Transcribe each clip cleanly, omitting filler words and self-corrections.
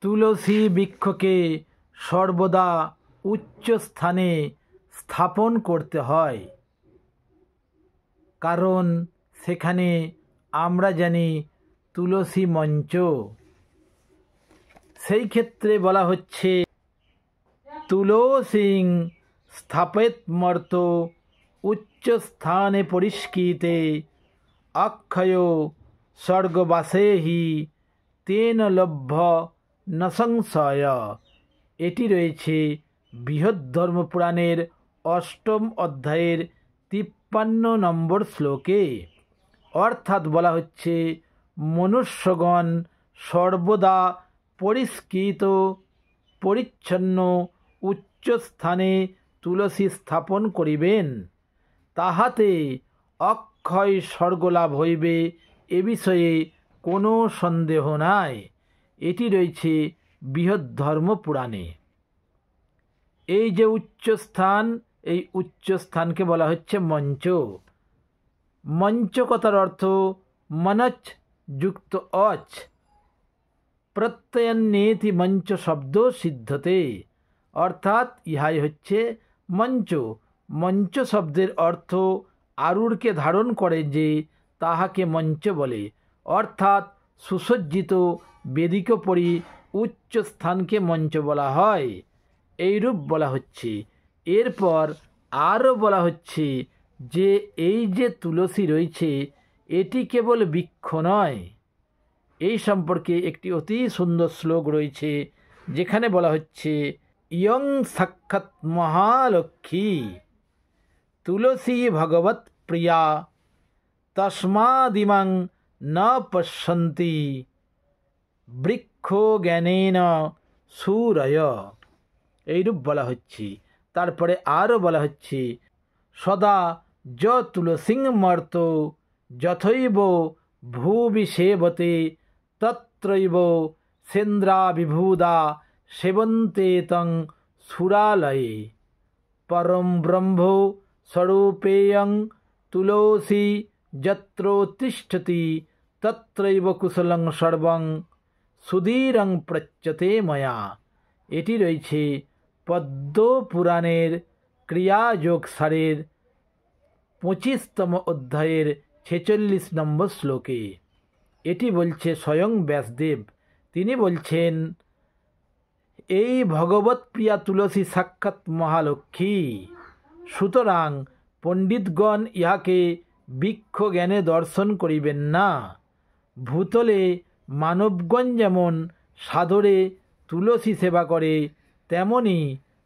তুলসী বৃক্ষকে সর্বদা উচ্চ স্থানে স্থাপন করতে হয়, কারণ সেখানে আমরা জানি তুলসী মঞ্চ। সেই ক্ষেত্রে বলা হচ্ছে তুলসীং স্থাপেৎমর্ত উচ্চ স্থানে পরিষ্কৃতে অক্ষয় স্বর্গবাসে হি তেন লভ্য ন সংশয়। এটি রয়েছে বৃহদ্ধর্ম পুরাণের ৮ম অধ্যায়ের ৫৩ নম্বর শ্লোকে। অর্থাৎ বলা হচ্ছে মনুষ্যগণ সর্বদা পরিষ্কৃত পরিচ্ছন্ন উচ্চ স্থানে তুলসী স্থাপন করিবেন, তাহাতে অক্ষয় স্বর্গলাভ হইবে, এ বিষয়ে কোনো সন্দেহ নাই। এটি রয়েছে বৃহদ্ধর্ম পুরাণে। এই যে উচ্চস্থান, এই উচ্চস্থানকে বলা হচ্ছে মঞ্চ। মঞ্চ কথার অর্থ মনচ যুক্ত অচ প্রত্যয়ন্নেতি মঞ্চ শব্দ সিদ্ধতে, অর্থাৎ ইহাই হচ্ছে মঞ্চ। মঞ্চ শব্দের অর্থ আরূঢ়কে ধারণ করে যে তাহাকে মঞ্চ বলে, অর্থাৎ সুসজ্জিত বেদিকোপরি উচ্চ স্থানকে মঞ্চ বলা হয়, এইরূপ বলা হচ্ছে। এরপর আরও বলা হচ্ছে যে এই যে তুলসী রয়েছে এটি কেবল বৃক্ষ নয়। এই সম্পর্কে একটি অতি সুন্দর শ্লোক রয়েছে, যেখানে বলা হচ্ছে ইয়ং সাক্ষাৎ মহালক্ষ্মী তুলসী ভগবৎ প্রিয়া তস্মাদিমাং ন পশ্যন্তি বৃক্ষ জ্ঞানেন সুরয়। এইরূপ বলা হচ্ছে। তারপরে আরও বলা হচ্ছে সদা য তুলসীং মর্ত যথৈব ভুবি সেবতে তত্রৈব সেন্দ্রা বিভূদা সেবন্তে তং সুরালয়ে পরম ব্রহ্ম স্বরূপেয়ং তুলসী যত্র তিষ্ঠতি তত্রৈব কুশলং সর্বং সুধীরং প্রচ্যতে ময়া। এটি রয়েছে পদ্ম পুরাণের ক্রিয়াযোগ সারের 25তম অধ্যায়ের 46 নম্বর শ্লোকে। এটি বলছে স্বয়ং ব্যাসদেব। তিনি বলছেন এই ভগবৎ প্রিয়া তুলসী সাক্ষাৎ মহালক্ষ্মী, সুতরাং পণ্ডিতগণ ইহাকে বৃক্ষ জ্ঞানে দর্শন করিবেন না। ভূতলে মানবগণ যেমন সাদরে তুলসী সেবা করে, তেমনি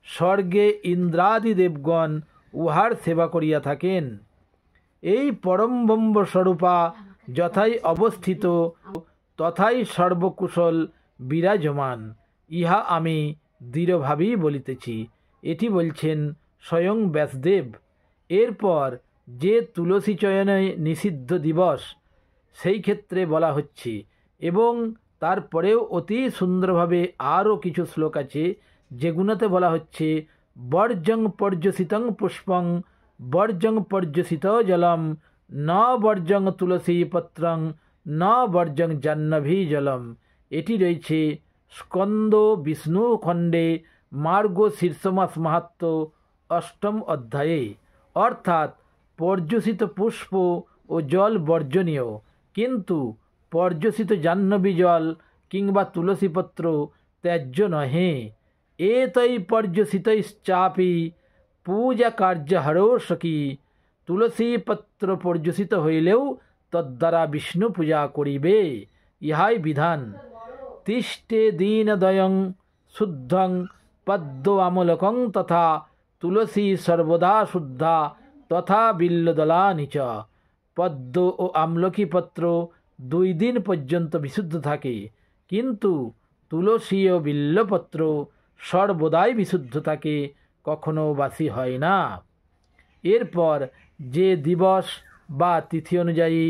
স্বর্গে ইন্দ্রাদি দেবগণ উহার সেবা করিয়া থাকেন। এই পরম ব্রহ্ম স্বরূপা যথাই অবস্থিত তথাই সর্বকুশল বিরাজমান, ইহা আমি দৃঢ়ভাবেই বলিতেছি। এটি বলছেন স্বয়ং ব্যাসদেব। এরপর যে তুলসী চয়নে নিষিদ্ধ দিবস, সেই ক্ষেত্রে বলা হচ্ছে, এবং তারপরেও অতি সুন্দরভাবে আরও কিছু শ্লোক আছে যেগুলোতে বলা হচ্ছে বর্জং পর্যসিতং পুষ্পং বর্জং পর্যসিত জলম ন বর্জং তুলসী পত্রং ন বর্জং জাহ্নবী জলম। এটি রয়েছে স্কন্দ বিষ্ণু খণ্ডে মার্গ শীর্ষমাস মাহাত্ম্য ৮ম অধ্যায়ে। অর্থাৎ পর্যসিত পুষ্প ও জল বর্জনীয়, কিন্তু পর্যসিত জাহ্নবী জল কিংবা তুলসীপত্র ত্যায্য নহে। এতৈ পর্যসিতৈশ্চাপি পূজা কার্য হরোষকি। তুলসীপত্র পর্যসিত হইলেও তদ্বারা বিষ্ণু পূজা করিবে, ইহাই বিধান। তিষ্ঠে দীনদয়ং শুদ্ধং পদ্ম আমলকং তথা তুলসী সর্বদা শুদ্ধা তথা বিল্বদলানি চ। পদ্ম ও আমলকি পত্র 2 দিন পর্যন্ত বিশুদ্ধ থাকে, কিন্তু তুলসী ও বিল্বপত্র সর্বদাই বিশুদ্ধ থাকে, কখনো বাসি হয় না। এরপর যে দিবস বা তিথি অনুযায়ী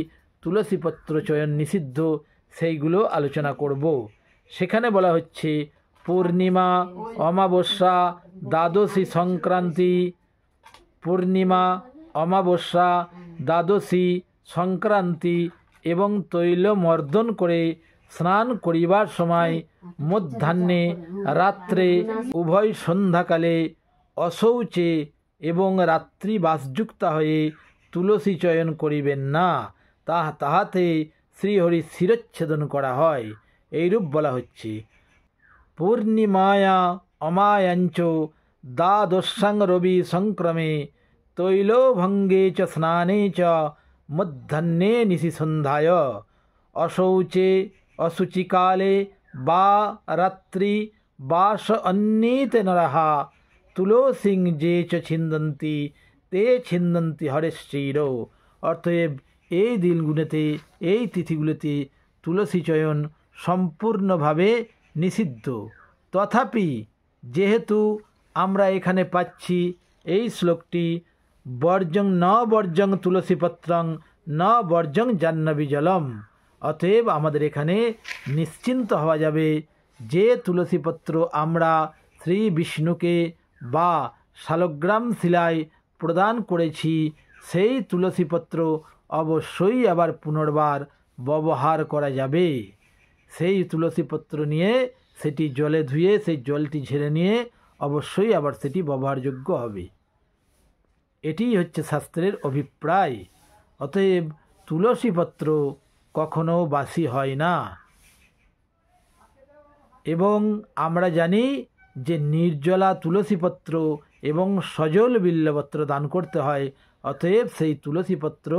তুলসীপত্র চয়ন নিষিদ্ধ সেইগুলো আলোচনা করব। সেখানে বলা হচ্ছে পূর্ণিমা, অমাবস্যা, দ্বাদশী সংক্রান্তি, পূর্ণিমা, অমাবস্যা, দ্বাদশী সংক্রান্তি এবং তৈল মর্দন করে স্নান করিবার সময় মধ্যাহ্নে রাত্রে উভয় সন্ধ্যাকালে অশৌচে এবং রাত্রি বাসযুক্তা হয়ে তুলসী চয়ন করিবেন না, তাহাতে শ্রীহরি শিরচ্ছেদন করা হয়। এইরূপ বলা হচ্ছে। পূর্ণিমায়া অমায়াঞ্চ দ্বাদশাং রবি সংক্রমে তৈলভঙ্গে চ স্নানে চ মধ্যাহ্নে নিশি সন্ধ্যায় অশৌচে অশুচিকালে বা রাত্রি বাস অন্যেতে নরহা তুলসিং যে চ ছিন্দন্তি তে ছিন্দন্তি হরেশ্চির। অতএব এই দিনগুলোতে, এই তিথিগুলোতে তুলসী চয়ন সম্পূর্ণভাবে নিষিদ্ধ। তথাপি যেহেতু আমরা এখানে পাচ্ছি এই শ্লোকটি বর্জং ন বর্জং তুলসীপত্রং ন বর্জং জাহ্নবী জলম, অতএব আমাদের এখানে নিশ্চিন্ত হওয়া যাবে যে তুলসীপত্র আমরা শ্রী বিষ্ণুকে বা শালগ্রাম শিলায় প্রদান করেছি, সেই তুলসীপত্র অবশ্যই আবার পুনর্বার ব্যবহার করা যাবে। সেই তুলসীপত্র নিয়ে সেটি জলে ধুয়ে সেই জলটি ঝেড়ে নিয়ে অবশ্যই আবার সেটি ব্যবহারযোগ্য হবে। এটিই হচ্ছে শাস্ত্রের অভিপ্রায়। অতএব তুলসীপত্র কখনো বাসি হয় না। এবং আমরা জানি যে নির্জলা তুলসীপত্র এবং সজল বিল্বপত্র দান করতে হয়। অতএব সেই তুলসীপত্র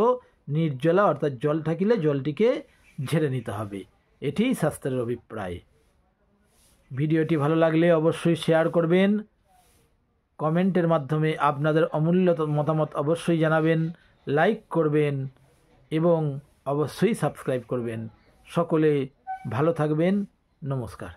নির্জলা অর্থাৎ জল থাকিলে জলটিকে ঝেড়ে নিতে হবে। এটিই শাস্ত্রের অভিপ্রায়। ভিডিওটি ভালো লাগলে অবশ্যই শেয়ার করবেন, কমেন্টের মাধ্যমে আপনাদের অমূল্য মতামত অবশ্যই জানাবেন, লাইক করবেন এবং অবশ্যই সাবস্ক্রাইব করবেন। সকলে ভালো থাকবেন। নমস্কার।